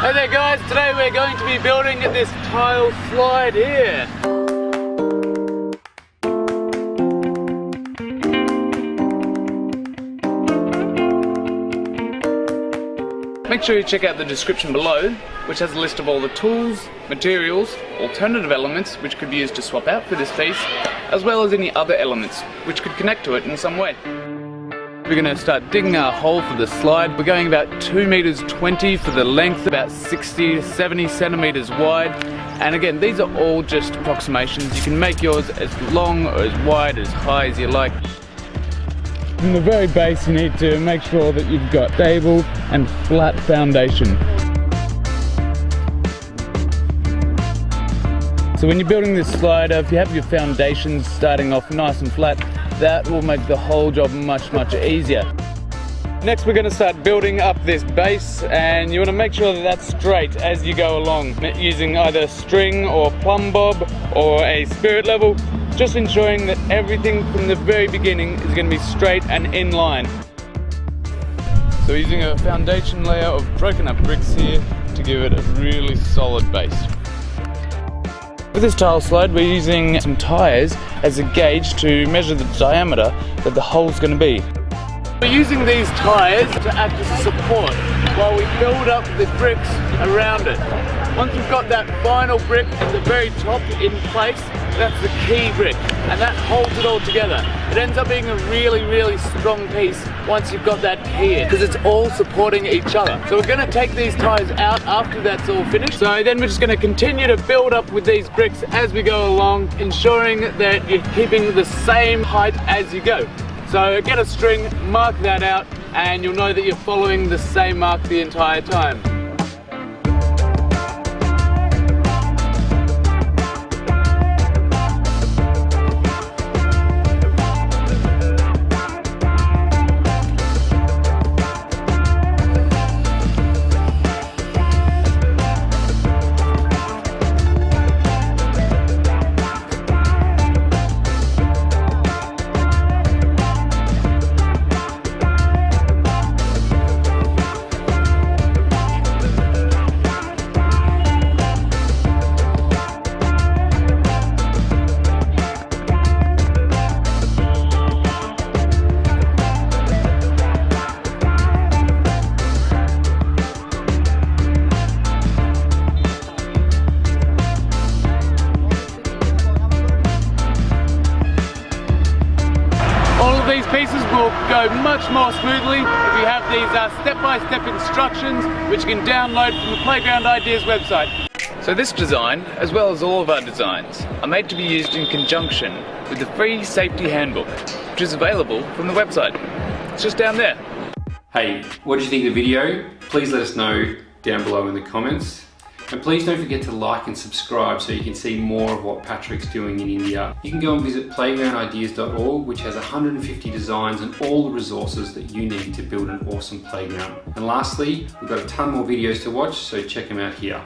Hey there guys, today we're going to be building this tile slide here. Make sure you check out the description below, which has a list of all the tools, materials, alternative elements which could be used to swap out for this piece, as well as any other elements which could connect to it in some way. We're going to start digging our hole for the slide. We're going about 2 meters 20 for the length, about 60 to 70 centimeters wide. And again, these are all just approximations. You can make yours as long or as wide, as high as you like. From the very base, you need to make sure that you've got stable and flat foundation. So when you're building this slider, if you have your foundations starting off nice and flat, that will make the whole job much easier. Next, we're going to start building up this base, and you want to make sure that that's straight as you go along, using either string or plumb bob or a spirit level, just ensuring that everything from the very beginning is going to be straight and in line. So using a foundation layer of broken up bricks here to give it a really solid base. For this tile slide, we're using some tyres as a gauge to measure the diameter that the hole's going to be. We're using these tyres to act as a support while we build up the bricks around it. Once we've got that final brick at the very top in place, that's the key brick, and that holds it all together. It ends up being a really strong piece once you've got that key in, because it's all supporting each other. So we're going to take these tyres out after that's all finished. So then we're just going to continue to build up with these bricks as we go along, ensuring that you're keeping the same height as you go. So get a string, mark that out, and you'll know that you're following the same mark the entire time. These pieces will go much more smoothly if you have these step-by-step instructions which you can download from the Playground Ideas website. So this design, as well as all of our designs, are made to be used in conjunction with the free safety handbook, which is available from the website. It's just down there. Hey, what did you think of the video? Please let us know down below in the comments. And please don't forget to like and subscribe so you can see more of what Patrick's doing in India. You can go and visit playgroundideas.org, which has 150 designs and all the resources that you need to build an awesome playground. And lastly, we've got a ton more videos to watch, so check them out here.